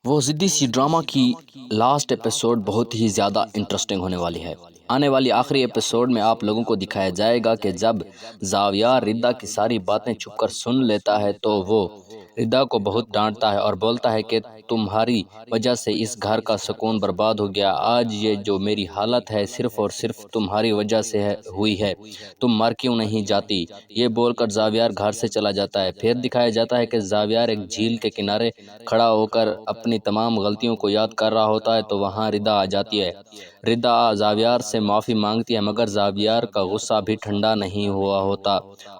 وہ ضدی سی ڈرامہ کی last episode بہت ہی زیادہ انٹرسٹنگ ہونے والی ہے۔ آنے والی آخری ایپیسوڈ میں آپ لوگوں کو دکھایا جائے گا کہ جب زاویار ردا کی ساری باتیں چھپ کر سن لیتا ہے تو وہ ردا کو بہت ڈانٹتا ہے اور بولتا ہے کہ تمہاری وجہ سے اس گھر کا سکون برباد ہو گیا۔ آج یہ جو میری حالت ہے صرف اور صرف تمہاری وجہ سے ہوئی ہے، تم مر کیوں نہیں جاتی؟ یہ بول کر زاویار گھر سے چلا جاتا ہے۔ پھر دکھایا جاتا ہے کہ زاویار ایک جھیل کے کنارے کھڑا ہو کر اپنی تمام غلطیوں کو یاد کر رہا ہوتا ہے تو وہاں ردا آ جاتی ہے۔ ردا زاویار سے معافی مانگتی ہے مگر زاویار کا غصہ بھی ٹھنڈا نہیں ہوا ہوتا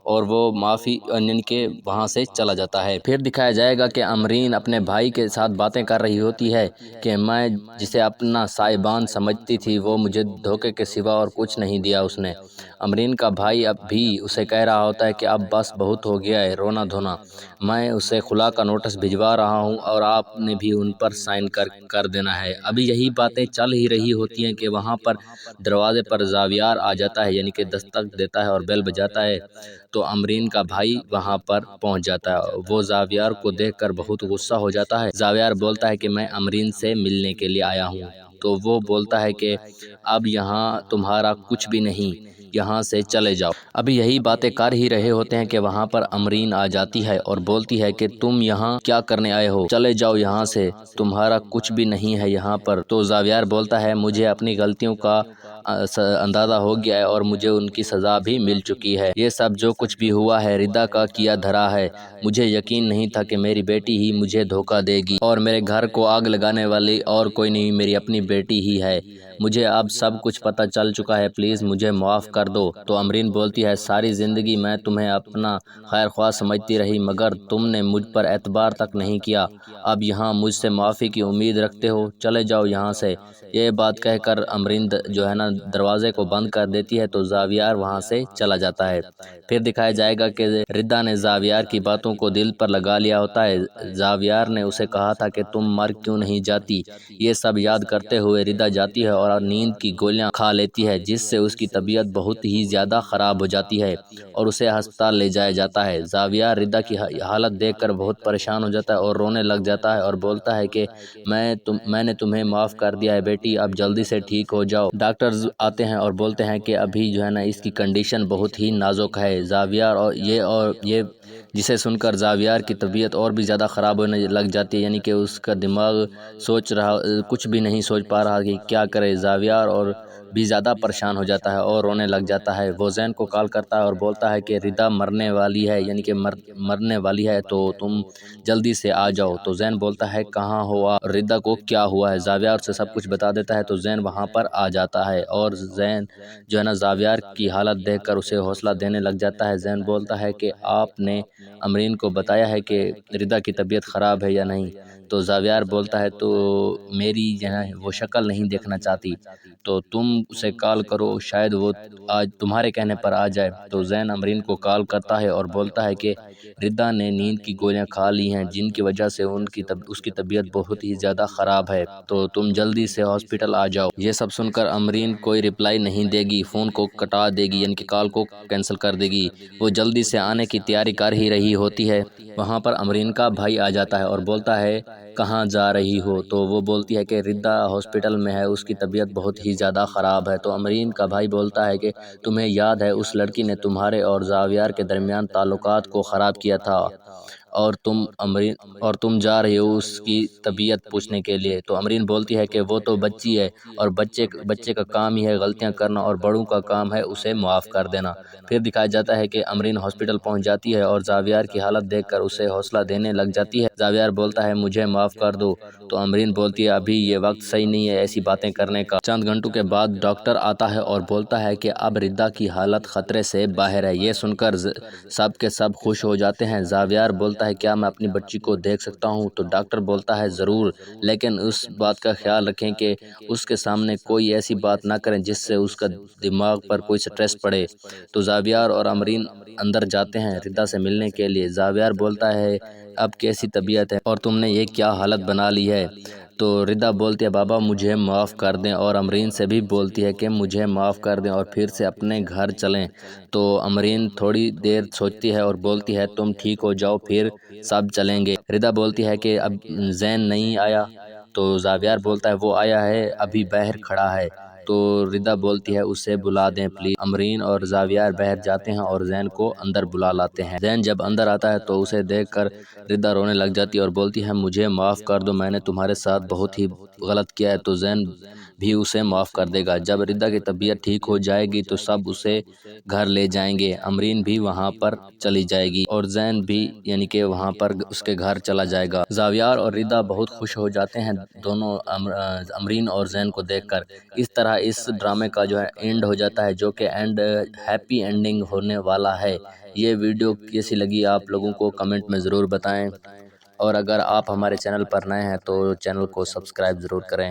اور وہ معافی کے وہاں سے چلا جاتا ہے۔ پھر دکھایا جائے گا کہ امرین اپنے بھائی کے ساتھ باتیں کر رہی ہوتی ہے کہ میں جسے اپنا سائبان سمجھتی تھی وہ مجھے دھوکے کے سوا اور کچھ نہیں دیا اس نے۔ امرین کا بھائی اب بھی اسے کہہ رہا ہوتا ہے کہ اب بس بہت ہو گیا ہے رونا دھونا، میں اسے خلا کا نوٹس بھجوا رہا ہوں اور آپ نے بھی ان پر سائن کر دینا ہے۔ ابھی یہی باتیں چل ہی رہی ہوتی ہیں کہ وہاں پر دروازے پر زاویار آ جاتا ہے، یعنی کہ دستک دیتا ہے اور بیل بجاتا ہے تو امرین کا بھائی وہاں پر پہنچ جاتا ہے۔ وہ زاویار کو دیکھ کر بہت غصہ ہو جاتا ہے۔ زاویار بولتا ہے کہ میں امرین سے ملنے کے لیے آیا ہوں تو وہ بولتا ہے کہ اب یہاں تمہارا کچھ بھی نہیں، یہاں سے چلے جاؤ۔ ابھی یہی باتیں کر ہی رہے ہوتے ہیں کہ وہاں پر امرین آ جاتی ہے اور بولتی ہے کہ تم یہاں کیا کرنے آئے ہو؟ چلے جاؤ یہاں سے، تمہارا کچھ بھی نہیں ہے یہاں پر۔ تو زاویار بولتا ہے مجھے اپنی غلطیوں کا اندازہ ہو گیا ہے اور مجھے ان کی سزا بھی مل چکی ہے۔ یہ سب جو کچھ بھی ہوا ہے ردا کا کیا دھرا ہے، مجھے یقین نہیں تھا کہ میری بیٹی ہی مجھے دھوکہ دے گی اور میرے گھر کو آگ لگانے والی اور کوئی نہیں میری اپنی بیٹی ہی ہے۔ مجھے اب سب کچھ پتہ چل چکا ہے، پلیز مجھے معاف کر دو۔ تو امرین بولتی ہے ساری زندگی میں تمہیں اپنا خیر خواہ سمجھتی رہی مگر تم نے مجھ پر اعتبار تک نہیں کیا، اب یہاں مجھ سے معافی کی امید رکھتے ہو؟ چلے جاؤ یہاں سے۔ یہ بات کہہ کر امرین جو ہے نا دروازے کو بند کر دیتی ہے تو زاویار وہاں سے چلا جاتا ہے۔ پھر دکھایا جائے گا کہ ردا نے زاویار کی باتوں کو دل پر لگا لیا ہوتا ہے۔ زاویار نے اسے کہا تھا کہ تم مر کیوں نہیں جاتی؟ یہ سب یاد کرتے ہوئے ردا جاتی ہے اور نیند کی گولیاں کھا لیتی ہے جس سے اس کی طبیعت بہت ہی زیادہ خراب ہو جاتی ہے اور اسے ہسپتال لے جایا جاتا ہے۔ زاویار ردا کی حالت دیکھ کر بہت پریشان ہو جاتا ہے اور رونے لگ جاتا ہے اور بولتا ہے کہ میں نے تمہیں معاف کر دیا ہے بیٹی، اب جلدی سے ٹھیک ہو جاؤ۔ ڈاکٹرز آتے ہیں اور بولتے ہیں کہ ابھی جو ہے نا اس کی کنڈیشن بہت ہی نازک ہے۔ زاویار اور یہ جسے سن کر زاویار کی طبیعت اور بھی زیادہ خراب ہونے لگ جاتی ہے، یعنی کہ اس کا دماغ کچھ بھی نہیں سوچ پا رہا کہ کیا کرے۔ زاویار اور بھی زیادہ پریشان ہو جاتا ہے اور رونے لگ جاتا ہے۔ وہ زین کو کال کرتا ہے اور بولتا ہے کہ ردا مرنے والی ہے، یعنی کہ مرنے والی ہے تو تم جلدی سے آ جاؤ۔ تو زین بولتا ہے کہاں ہوا ردا کو کیا ہوا ہے؟ زاویار سے سب کچھ بتا دیتا ہے تو زین وہاں پر آ جاتا ہے اور زین جو ہے نا زاویار کی حالت دیکھ کر اسے حوصلہ دینے لگ جاتا ہے۔ زین بولتا ہے کہ آپ نے امرین کو بتایا ہے کہ ردا کی طبیعت خراب ہے یا نہیں؟ تو زاویار بولتا ہے تو میری جو ہے وہ شکل نہیں دیکھنا چاہتی تو تم اسے کال کرو شاید وہ آج تمہارے کہنے پر آ جائے۔ تو زین امرین کو کال کرتا ہے اور بولتا ہے کہ ردا نے نیند کی گولیاں کھا لی ہیں جن کی وجہ سے اس کی طبیعت بہت ہی زیادہ خراب ہے تو تم جلدی سے ہاسپٹل آ جاؤ۔ یہ سب سن کر امرین کوئی رپلائی نہیں دے گی، فون کو کٹا دے گی، یعنی کہ کال کو کینسل کر دے گی۔ وہ جلدی سے آنے کی تیاری کر ہی رہی ہوتی ہے۔ وہاں پر امرین کا بھائی آ جاتا ہے اور بولتا ہے کہاں جا رہی ہو؟ تو وہ بولتی ہے کہ ردا ہاسپٹل میں ہے، اس کی طبیعت بہت ہی زیادہ خراب ہے۔ تو امرین کا بھائی بولتا ہے کہ تمہیں یاد ہے اس لڑکی نے تمہارے اور زاویار کے درمیان تعلقات کو خراب کیا تھا اور تم جا رہے ہو اس کی طبیعت پوچھنے کے لیے۔ تو امرین بولتی ہے کہ وہ تو بچی ہے اور بچے کا کام ہی ہے غلطیاں کرنا اور بڑوں کا کام ہے اسے معاف کر دینا۔ پھر دکھایا جاتا ہے کہ امرین ہاسپٹل پہنچ جاتی ہے اور زاویار کی حالت دیکھ کر اسے حوصلہ دینے لگ جاتی ہے۔ زاویار بولتا ہے مجھے معاف کر دو تو امرین بولتی ہے ابھی یہ وقت صحیح نہیں ہے ایسی باتیں کرنے کا۔ چند گھنٹوں کے بعد ڈاکٹر آتا ہے اور بولتا ہے کہ اب ردا کی حالت خطرے سے باہر ہے۔ یہ سن کر سب کے سب خوش ہو جاتے ہیں۔ زاویار بولتا ہے کیا میں اپنی بچی کو دیکھ سکتا ہوں؟ تو ڈاکٹر بولتا ہے ضرور، لیکن اس بات کا خیال رکھیں کہ اس کے سامنے کوئی ایسی بات نہ کریں جس سے اس کا دماغ پر کوئی سٹریس پڑے۔ تو زاویار اور امرین اندر جاتے ہیں ردا سے ملنے کے لیے۔ زاویار بولتا ہے اب کیسی طبیعت ہے اور تم نے یہ کیا حالت بنا لی ہے؟ تو ردا بولتی ہے بابا مجھے معاف کر دیں، اور امرین سے بھی بولتی ہے کہ مجھے معاف کر دیں اور پھر سے اپنے گھر چلیں۔ تو امرین تھوڑی دیر سوچتی ہے اور بولتی ہے تم ٹھیک ہو جاؤ پھر سب چلیں گے۔ ردا بولتی ہے کہ اب زین نہیں آیا؟ تو زاویار بولتا ہے وہ آیا ہے، ابھی باہر کھڑا ہے۔ تو ردا بولتی ہے اسے بلا دیں پلیز۔ امرین اور زاویار باہر جاتے ہیں اور زین کو اندر بلا لاتے ہیں۔ زین جب اندر آتا ہے تو اسے دیکھ کر ردا رونے لگ جاتی ہے اور بولتی ہے مجھے معاف کر دو، میں نے تمہارے ساتھ بہت ہی غلط کیا ہے۔ تو زین بھی اسے معاف کر دے گا۔ جب ردا کی طبیعت ٹھیک ہو جائے گی تو سب اسے گھر لے جائیں گے۔ امرین بھی وہاں پر چلی جائے گی اور زین بھی یعنی کہ وہاں پر اس کے گھر چلا جائے گا۔ زاویار اور ردا بہت خوش ہو جاتے ہیں دونوں امرین اور زین کو دیکھ کر۔ اس طرح اس ڈرامے کا جو ہے اینڈ ہو جاتا ہے، جو کہ اینڈ ہیپی اینڈنگ ہونے والا ہے۔ یہ ویڈیو کیسی لگی آپ لوگوں کو کمنٹ میں ضرور بتائیں، اور اگر آپ ہمارے چینل پر نئے ہیں تو چینل کو سبسکرائب ضرور کریں۔